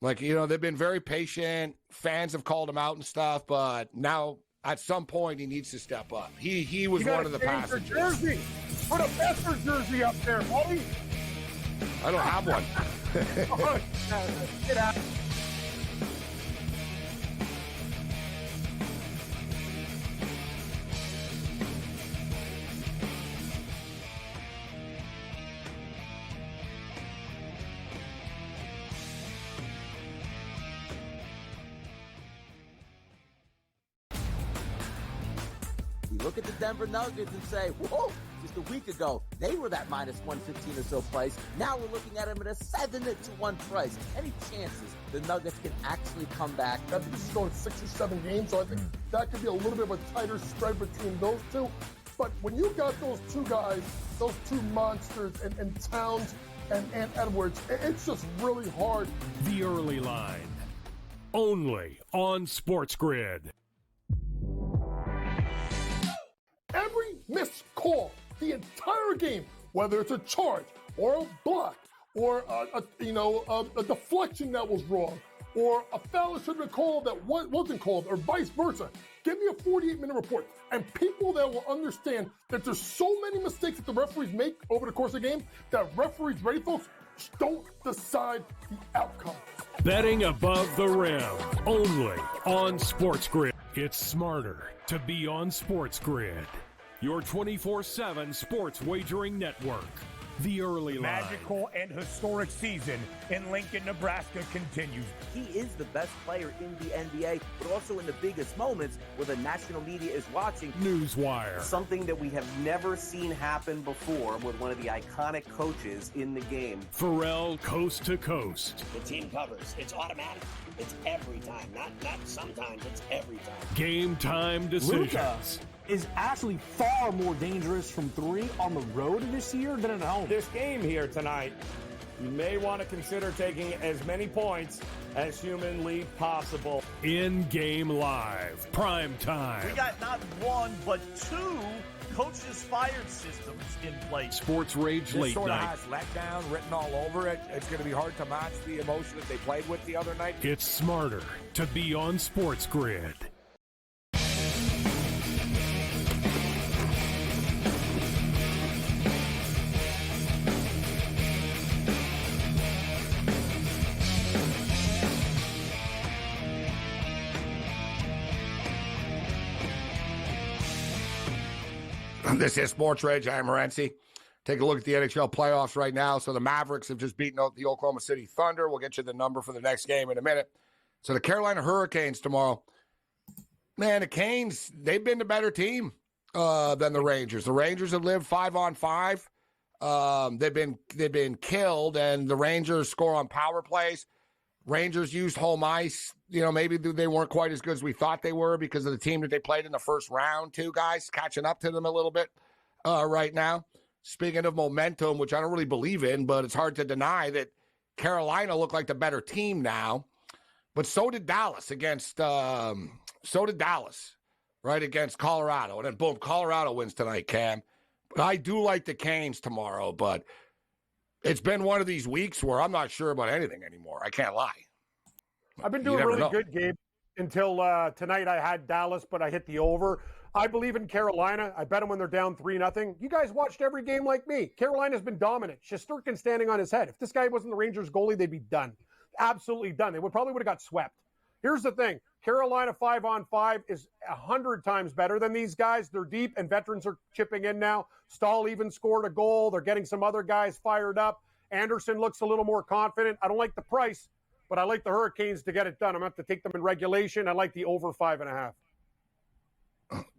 Like, they've been very patient. Fans have called him out and stuff, but now at some point he needs to step up. He was one of the passengers.
Jersey. Put a better jersey up there, buddy.
I don't have one.
Get out.
Look at the Denver Nuggets and say, whoa, just a week ago, they were that minus 115 or so price. Now we're looking at them at a 7-1 price. Any chances the Nuggets can actually come back?
I think this is going 6 or 7 games, so I think that could be a little bit of a tighter spread between those two. But when you got those 2 guys, those 2 monsters, and Towns and Edwards, it's just really hard.
The early line, only on SportsGrid.
Every missed call, the entire game, whether it's a charge or a block or a deflection that was wrong or a foul that should have been called that wasn't called or vice versa. Give me a 48-minute report. And people that will understand that there's so many mistakes that the referees make over the course of the game that referees, ready folks, don't decide the outcome.
Betting above the rim, only on SportsGrid. It's smarter to be on SportsGrid, your 24/7 sports wagering network. The early line.
Magical and historic season in Lincoln, Nebraska continues.
He is the best player in the NBA, but also in the biggest moments where the national media is watching.
Newswire.
Something that we have never seen happen before with one of the iconic coaches in the game.
Pharrell, coast to coast.
The team covers. It's automatic. It's every time. Not sometimes. It's every time.
Game time decisions.
Luka is actually far more dangerous from 3 on the road this year than at home.
This game here tonight, you may want to consider taking as many points as humanly possible.
In-game live, prime time.
We got not 1, but 2 coaches fired systems in place.
SportsRage
this
late
sort
night.
Of has letdown written all over it. It's going to be hard to match the emotion that they played with the other night.
It's smarter to be on SportsGrid.
This is SportsRage. I am Morency. Take a look at the NHL playoffs right now. So the Mavericks have just beaten the Oklahoma City Thunder. We'll get you the number for the next game in a minute. So the Carolina Hurricanes tomorrow. Man, the Canes, they've been the better team than the Rangers. The Rangers have lived 5-on-5. They've been killed, and the Rangers score on power plays. Rangers used home ice. Maybe they weren't quite as good as we thought they were because of the team that they played in the first round, too, guys, catching up to them a little bit right now. Speaking of momentum, which I don't really believe in, but it's hard to deny that Carolina looked like the better team now, but so did Dallas against right, against Colorado. And then, boom, Colorado wins tonight, Cam. But I do like the Canes tomorrow, but it's been one of these weeks where I'm not sure about anything anymore. I can't lie.
I've been doing really good, Gabe, until tonight I had Dallas, but I hit the over. I believe in Carolina. I bet them when they're down 3-0. You guys watched every game like me. Carolina's been dominant. Shesterkin standing on his head. If this guy wasn't the Rangers goalie, they'd be done. Absolutely done. They probably would have got swept. Here's the thing. Carolina 5-on-5 is 100 times better than these guys. They're deep, and veterans are chipping in now. Stahl even scored a goal. They're getting some other guys fired up. Anderson looks a little more confident. I don't like the price, but I like the Hurricanes to get it done. I'm going to have to take them in regulation. I like the over 5.5.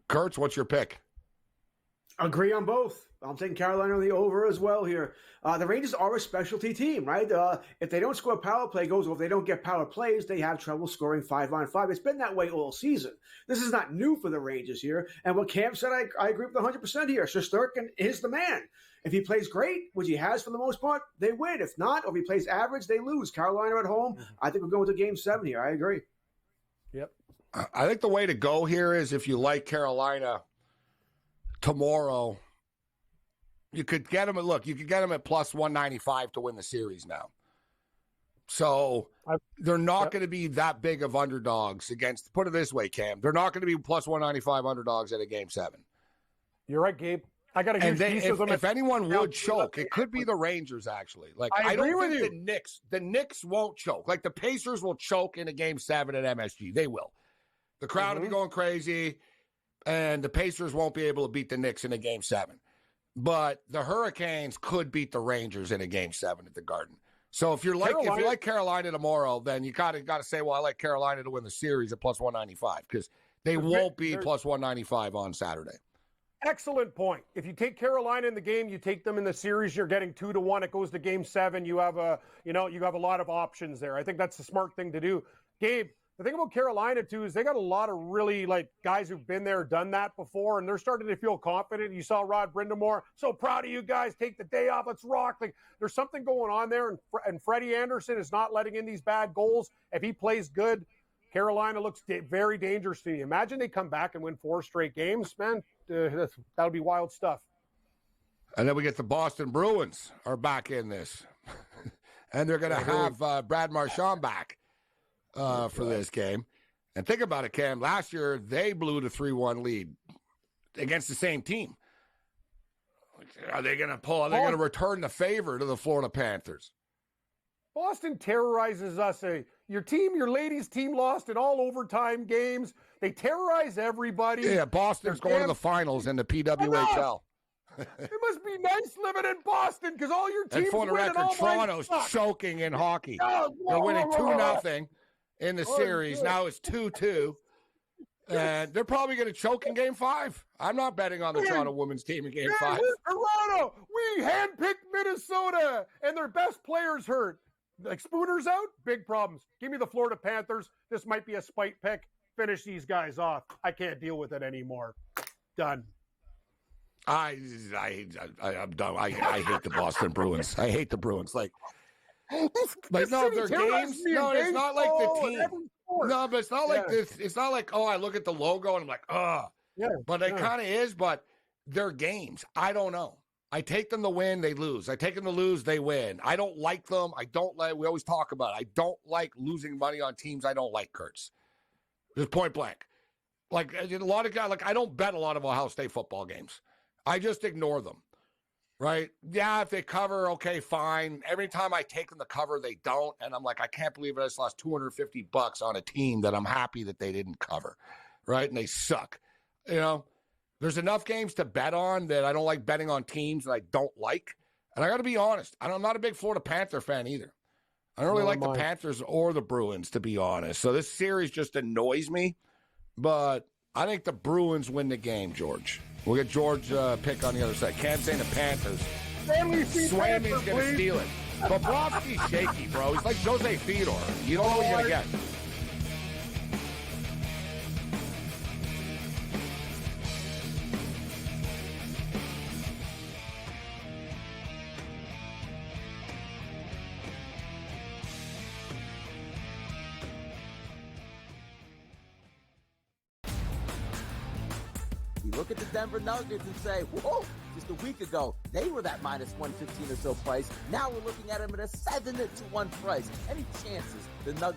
Kurtz, what's your pick?
Agree on both. I'm taking Carolina on the over as well here. The Rangers are a specialty team, right? If they don't score power play goals, or if they don't get power plays, they have trouble scoring 5-on-5. It's been that way all season. This is not new for the Rangers here. And what Cam said, I agree with 100% here. Shesterkin is the man. If he plays great, which he has for the most part, they win. If not, or if he plays average, they lose. Carolina at home, I think we're going to Game 7 here. I agree.
Yep.
I think the way to go here is if you like Carolina tomorrow, you could get them at plus 195 to win the series now. So they're not going to be that big of underdogs against, put it this way, Cam, they're not going to be plus 195 underdogs at a Game 7.
You're right, Gabe. I got a huge piece of them.
If anyone would choke, it could be the Rangers, actually. Like I don't think the Knicks won't choke. Like the Pacers will choke in a Game 7 at MSG. They will. The crowd will be going crazy, and the Pacers won't be able to beat the Knicks in a Game 7. But the Hurricanes could beat the Rangers in a Game 7 at the Garden. So if you like Carolina tomorrow, then you got to say, well, I like Carolina to win the series at plus 195 because they won't be plus 195 on Saturday.
Excellent point. If you take Carolina in the game, you take them in the series, you're getting 2-1. It goes to Game 7. You have a lot of options there. I think that's the smart thing to do. Gabe, the thing about Carolina, too, is they got a lot of really, guys who've been there, done that before, and they're starting to feel confident. You saw Rod Brindamore. So proud of you guys. Take the day off. Let's rock. There's something going on there, and Freddie Anderson is not letting in these bad goals. If he plays good, Carolina looks very dangerous to me. Imagine they come back and win 4 straight games, man. That'll be wild stuff.
And then we get the Boston Bruins are back in this. And they're going to have Brad Marchand back. For this game. And think about it, Cam. Last year, they blew the 3-1 lead against the same team. Are they going to pull? Are they going to return the favor to the Florida Panthers?
Boston terrorizes us. Your ladies' team lost in all overtime games. They terrorize everybody.
Yeah, Boston's going to the finals in the PWHL.
It must be nice living in Boston because all your teams
and for the record, Toronto's choking in hockey. They're winning 2-0. In the series. Now it's 2-2. And they're probably going to choke in Game 5. I'm not betting on the Toronto women's team in Game 5.
Toronto, we handpicked Minnesota, and their best players hurt. Like Spooner's out, big problems. Give me the Florida Panthers. This might be a spite pick. Finish these guys off. I can't deal with it anymore. Done.
I'm done. I hate the Boston Bruins. I hate the Bruins. But no, their games. No, it's not like the team. No, but it's not like this. It's not like, I look at the logo and I'm like, Yeah. But it kind of is. But their games, I don't know. I take them to win, they lose. I take them to lose, they win. I don't like them. We always talk about it. I don't like losing money on teams I don't like, Kurtz. Just point blank. A lot of guys, I don't bet a lot of Ohio State football games. I just ignore them. Right? Yeah, if they cover, okay, fine. Every time I take them to cover, they don't. And I'm like, I can't believe I just lost $250 on a team that I'm happy that they didn't cover. Right? And they suck. There's enough games to bet on that I don't like betting on teams that I don't like. And I got to be honest, I'm not a big Florida Panther fan either. I don't really like the Panthers or the Bruins, to be honest. So this series just annoys me. But I think the Bruins win the game, George. We'll get George pick on the other side. Cam's saying the Panthers. Swayman's going to steal it. Bobrovsky's shaky, bro. He's like Jose Theodore. You don't know what you're going to get.
look at the Denver Nuggets and say, whoa, just a week ago, they were that minus 115 or so price. Now we're looking at them at a 7-1 price. Any chances the Nuggets